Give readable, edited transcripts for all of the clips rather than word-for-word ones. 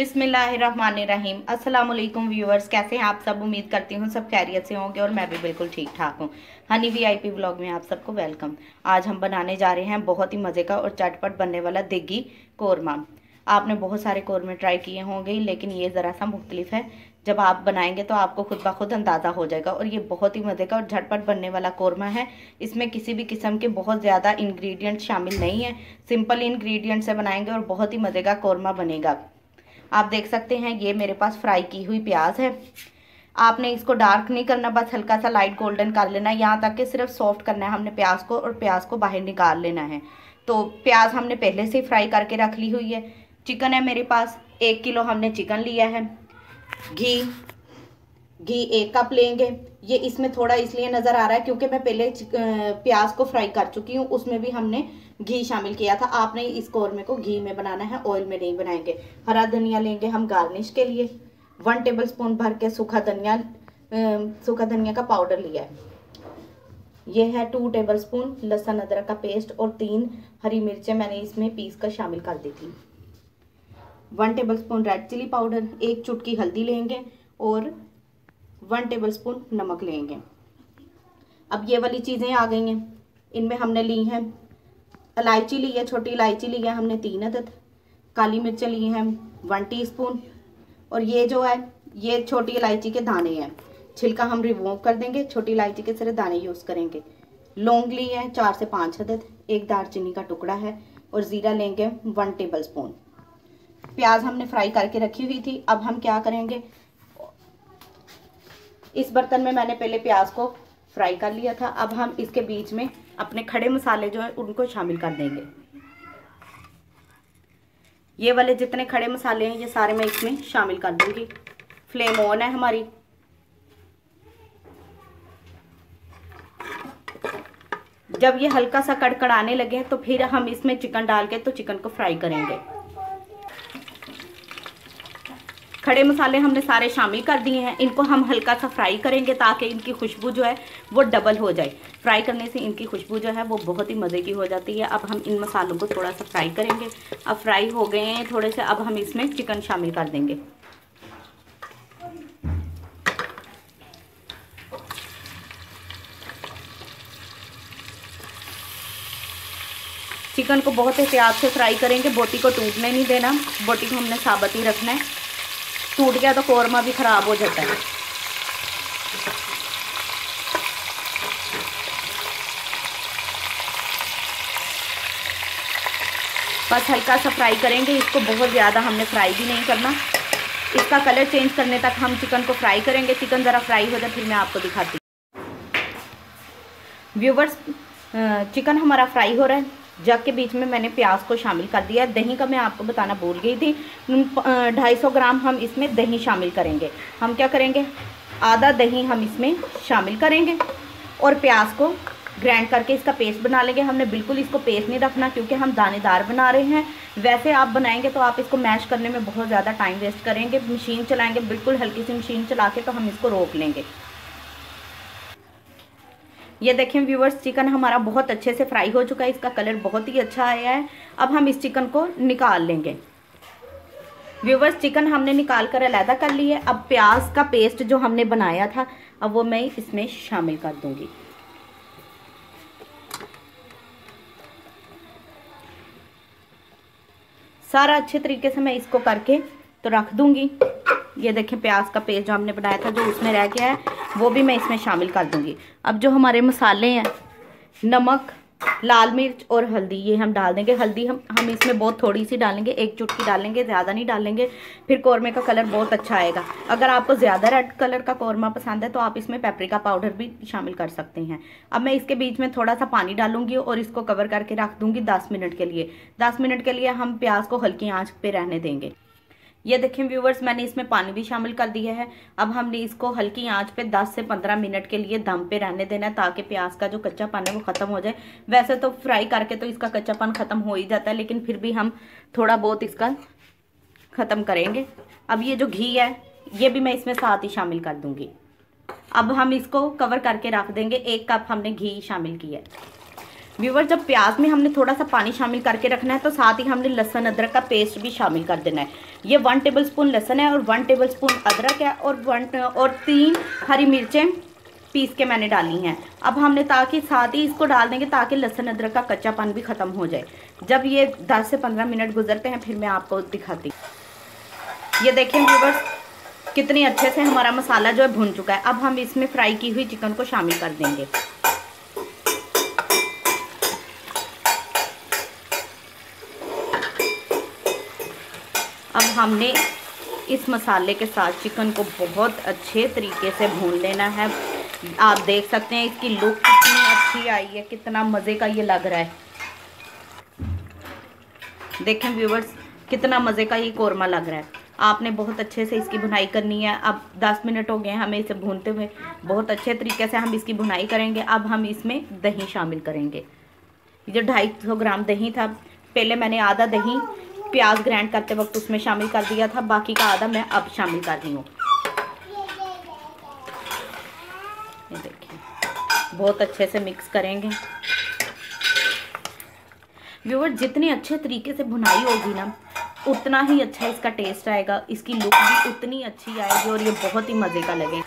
बिस्मिल्लाहिर्रहमानिर्रहीम। अस्सलाम वालेकुम व्यूअर्स, कैसे हैं आप सब। उम्मीद करती हूँ सब खैरियत से होंगे और मैं भी बिल्कुल ठीक ठाक हूँ। हनी वीआईपी व्लॉग में आप सबको वेलकम। आज हम बनाने जा रहे हैं बहुत ही मज़े का और चटपट बनने वाला देगी कौरमा। आपने बहुत सारे कौरमे ट्राई किए होंगे, लेकिन ये ज़रा सा मुख्तलिफ है। जब आप बनाएंगे तो आपको खुद ब खुद अंदाज़ा हो जाएगा। और ये बहुत ही मज़े का और झटपट बनने वाला कौरमा है। इसमें किसी भी किस्म के बहुत ज़्यादा इंग्रेडिएंट शामिल नहीं है। सिंपल इंग्रेडिएंट से बनाएंगे और बहुत ही मज़े का कौरमा बनेगा। आप देख सकते हैं ये मेरे पास फ्राई की हुई प्याज है। आपने इसको डार्क नहीं करना, बस हल्का सा लाइट गोल्डन कर लेना है, यहाँ तक कि सिर्फ सॉफ्ट करना है हमने प्याज को, और प्याज को बाहर निकाल लेना है। तो प्याज हमने पहले से फ्राई करके रख ली हुई है। चिकन है मेरे पास 1 किलो हमने चिकन लिया है। घी 1 कप लेंगे। ये इसमें थोड़ा इसलिए नज़र आ रहा है क्योंकि मैं पहले प्याज को फ्राई कर चुकी हूँ, उसमें भी हमने घी शामिल किया था। आपने इस कौरमे को घी में बनाना है, ऑयल में नहीं बनाएंगे। हरा धनिया लेंगे हम गार्निश के लिए। 1 टेबलस्पून भर के सूखा धनिया का पाउडर लिया है। ये है 2 टेबलस्पून लहसुन अदरक का पेस्ट और 3 हरी मिर्चें मैंने इसमें पीस कर शामिल कर दी थी। 1 टेबलस्पून रेड चिली पाउडर, 1 चुटकी हल्दी लेंगे और 1 टेबलस्पून नमक लेंगे। अब ये वाली चीज़ें आ गई हैं। इनमें हमने ली हैं इलायची ली है, छोटी इलायची ली है हमने 3 अदद। काली मिर्चें ली हैं 1 टीस्पून। और ये जो है ये छोटी इलायची के दाने हैं, छिलका हम रिमूव कर देंगे, छोटी इलायची के सिर्फ दाने यूज़ करेंगे। लौंग ली है 4 से 5 अदद, 1 दालचीनी का टुकड़ा है और ज़ीरा लेंगे 1 टेबलस्पून। प्याज हमने फ्राई करके रखी हुई थी। अब हम क्या करेंगे, इस बर्तन में मैंने पहले प्याज को फ्राई कर लिया था। अब हम इसके बीच में अपने खड़े मसाले जो है उनको शामिल कर देंगे। ये वाले जितने खड़े मसाले हैं ये सारे मैं इसमें शामिल कर दूंगी। फ्लेम ऑन है हमारी। जब ये हल्का सा कड़कड़ाने लगे तो फिर हम इसमें चिकन डाल के तो चिकन को फ्राई करेंगे। खड़े मसाले हमने सारे शामिल कर दिए हैं। इनको हम हल्का सा फ्राई करेंगे ताकि इनकी खुशबू जो है वो डबल हो जाए। फ्राई करने से इनकी खुशबू जो है वो बहुत ही मज़े की हो जाती है। अब हम इन मसालों को थोड़ा सा फ्राई करेंगे। अब फ्राई हो गए हैं थोड़े से, अब हम इसमें चिकन शामिल कर देंगे। चिकन को बहुत एहतियात से फ्राई करेंगे, बोटी को टूटने नहीं देना। बोटी को हमने साबुत ही रखना है, टूट गया तो कौरमा भी खराब हो जाता है। बस हल्का सा फ्राई करेंगे इसको, बहुत ज़्यादा हमने फ्राई भी नहीं करना। इसका कलर चेंज करने तक हम चिकन को फ्राई करेंगे। चिकन ज़रा फ्राई हो जाए फिर मैं आपको दिखाती हूँ। व्यूवर्स, चिकन हमारा फ्राई हो रहा है। जग के बीच में मैंने प्याज को शामिल कर दिया। दही का मैं आपको बताना भूल गई थी। 250 ग्राम हम इसमें दही शामिल करेंगे। हम क्या करेंगे, आधा दही हम इसमें शामिल करेंगे और प्याज को ग्राइंड करके इसका पेस्ट बना लेंगे। हमने बिल्कुल इसको पेस्ट नहीं रखना क्योंकि हम दानेदार बना रहे हैं। वैसे आप बनाएंगे तो आप इसको मैश करने में बहुत ज़्यादा टाइम वेस्ट करेंगे। मशीन चलाएंगे, बिल्कुल हल्की सी मशीन चला के तो हम इसको रोक लेंगे। ये देखें व्यूवर्स, चिकन हमारा बहुत अच्छे से फ्राई हो चुका है। इसका कलर बहुत ही अच्छा आया है। अब हम इस चिकन को निकाल लेंगे। व्यूवर्स, चिकन हमने निकाल कर अलहदा कर लिया है। अब प्याज का पेस्ट जो हमने बनाया था अब वो मैं इसमें शामिल कर दूंगी। सारा अच्छे तरीके से मैं इसको करके तो रख दूंगी। ये देखें प्याज का पेस्ट जो हमने बनाया था जो उसमें रह गया है वो भी मैं इसमें शामिल कर दूंगी। अब जो हमारे मसाले हैं, नमक, लाल मिर्च और हल्दी, ये हम डाल देंगे। हल्दी हम इसमें बहुत थोड़ी सी डालेंगे, 1 चुटकी डालेंगे, ज़्यादा नहीं डालेंगे, फिर कौरमे का कलर बहुत अच्छा आएगा। अगर आपको ज़्यादा रेड कलर का कौरमा पसंद है तो आप इसमें पेपरिका पाउडर भी शामिल कर सकते हैं। अब मैं इसके बीच में थोड़ा सा पानी डालूंगी और इसको कवर करके रख दूंगी 10 मिनट के लिए। 10 मिनट के लिए हम प्याज को हल्की आंच पे रहने देंगे। ये देखें व्यूवर्स, मैंने इसमें पानी भी शामिल कर दिया है। अब हमने इसको हल्की आंच पे 10 से 15 मिनट के लिए दम पे रहने देना है ताकि प्याज का जो कच्चापन है वो ख़त्म हो जाए। वैसे तो फ्राई करके तो इसका कच्चापन ख़त्म हो ही जाता है, लेकिन फिर भी हम थोड़ा बहुत इसका ख़त्म करेंगे। अब ये जो घी है ये भी मैं इसमें साथ ही शामिल कर दूँगी। अब हम इसको कवर करके रख देंगे। 1 कप हमने घी शामिल किया है। व्यूअर जब प्याज में हमने थोड़ा सा पानी शामिल करके रखना है तो साथ ही हमने लहसुन अदरक का पेस्ट भी शामिल कर देना है। ये 1 टेबलस्पून लहसुन है और 1 टेबलस्पून अदरक है और 3 हरी मिर्चें पीस के मैंने डाली हैं। अब हमने ताकि साथ ही इसको डाल देंगे ताकि लहसुन अदरक का कच्चापन भी ख़त्म हो जाए। जब ये 10 से 15 मिनट गुजरते हैं फिर मैं आपको दिखाती हूँ। ये देखिए व्यूअर्स कितनी अच्छे से हमारा मसाला जो है भुन चुका है। अब हम इसमें फ्राई की हुई चिकन को शामिल कर देंगे। अब हमने इस मसाले के साथ चिकन को बहुत अच्छे तरीके से भून लेना है। आप देख सकते हैं इसकी लुक कितनी अच्छी आई है, कितना मज़े का ये लग रहा है। देखें व्यूअर्स कितना मज़े का ये कोरमा लग रहा है। आपने बहुत अच्छे से इसकी भुनाई करनी है। अब 10 मिनट हो गए हमें इसे भूनते हुए, बहुत अच्छे तरीके से हम इसकी भुनाई करेंगे। अब हम इसमें दही शामिल करेंगे। जो 250 ग्राम दही था, पहले मैंने आधा दही प्याज ग्राइंड करते वक्त उसमें शामिल कर दिया था, बाकी का आधा मैं अब शामिल कर रही हूँ। ये देखिए बहुत अच्छे से मिक्स करेंगे। व्यूअर जितनी अच्छे तरीके से भुनाई होगी ना उतना ही अच्छा इसका टेस्ट आएगा, इसकी लुक भी उतनी अच्छी आएगी और ये बहुत ही मज़े का लगेगा।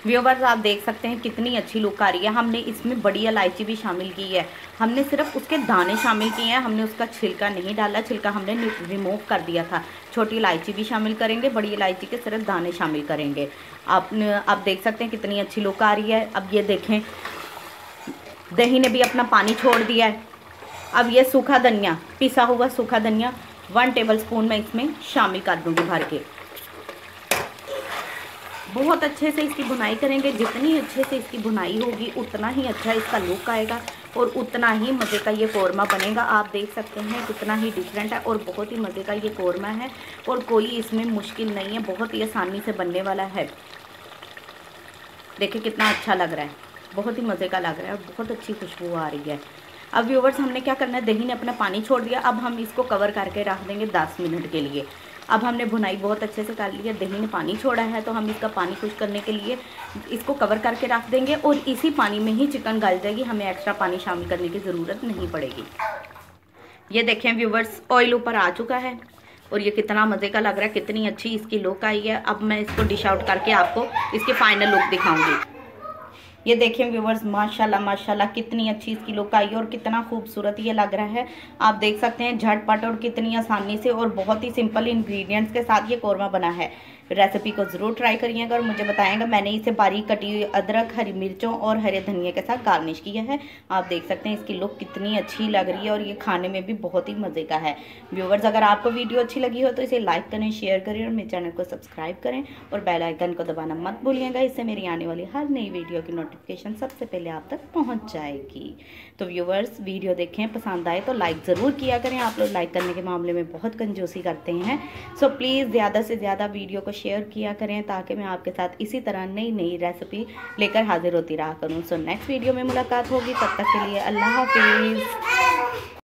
व्यूअर्स आप देख सकते हैं कितनी अच्छी लुक आ रही है। हमने इसमें बड़ी इलायची भी शामिल की है। हमने सिर्फ उसके दाने शामिल किए हैं, हमने उसका छिलका नहीं डाला, छिलका हमने रिमूव कर दिया था। छोटी इलायची भी शामिल करेंगे, बड़ी इलायची के सिर्फ दाने शामिल करेंगे। आप देख सकते हैं कितनी अच्छी लुक आ रही है। अब ये देखें दही ने भी अपना पानी छोड़ दिया है। अब ये सूखा धनिया, पिसा हुआ सूखा धनिया 1 टेबलस्पून मैं इसमें शामिल कर दूँगी भर के। बहुत अच्छे से इसकी भुनाई करेंगे। जितनी अच्छे से इसकी भुनाई होगी उतना ही अच्छा इसका लुक आएगा और उतना ही मज़े का ये कोरमा बनेगा। आप देख सकते हैं कितना ही डिफरेंट है और बहुत ही मज़े का ये कोरमा है और कोई इसमें मुश्किल नहीं है, बहुत ही आसानी से बनने वाला है। देखिए कितना अच्छा लग रहा है, बहुत ही मज़े का लग रहा है और बहुत अच्छी खुशबू आ रही है। अब व्यूअर्स हमने क्या करना है, दही ने अपना पानी छोड़ दिया। अब हम इसको कवर करके रख देंगे 10 मिनट के लिए। अब हमने भुनाई बहुत अच्छे से कर ली है, दही ने पानी छोड़ा है तो हम इसका पानी खुश करने के लिए इसको कवर करके रख देंगे और इसी पानी में ही चिकन गल जाएगी, हमें एक्स्ट्रा पानी शामिल करने की ज़रूरत नहीं पड़ेगी। ये देखें व्यूअर्स ऑयल ऊपर आ चुका है और ये कितना मज़े का लग रहा है, कितनी अच्छी इसकी लुक आई है। अब मैं इसको डिश आउट करके आपको इसकी फाइनल लुक दिखाऊँगी। ये देखें व्यूअर्स माशाल्लाह माशाल्लाह कितनी अच्छी इसकी लुक आई है और कितना खूबसूरत ये लग रहा है। आप देख सकते हैं झटपट और कितनी आसानी से और बहुत ही सिंपल इंग्रेडिएंट्स के साथ ये कोरमा बना है। रेसिपी को ज़रूर ट्राई करिएगा और मुझे बताएंगा। मैंने इसे बारीक कटी हुई अदरक, हरी मिर्चों और हरे धनिया के साथ गार्निश किया है। आप देख सकते हैं इसकी लुक कितनी अच्छी लग रही है और ये खाने में भी बहुत ही मज़े का है। व्यूअर्स अगर आपको वीडियो अच्छी लगी हो तो इसे लाइक करें, शेयर करें और मेरे चैनल को सब्सक्राइब करें और बेल आइकन को दबाना मत भूलिएगा। इससे मेरी आने वाली हर नई वीडियो की नोटिफिकेशन सबसे पहले आप तक पहुँच जाएगी। तो व्यूअर्स वीडियो देखें, पसंद आए तो लाइक ज़रूर किया करें। आप लोग लाइक करने के मामले में बहुत कंजूसी करते हैं, सो प्लीज़ ज़्यादा से ज़्यादा वीडियो को शेयर किया करें ताकि मैं आपके साथ इसी तरह नई नई रेसिपी लेकर हाजिर होती रहा करूं। सो नेक्स्ट वीडियो में मुलाकात होगी, तब तक के लिए अल्लाह हाफिज़।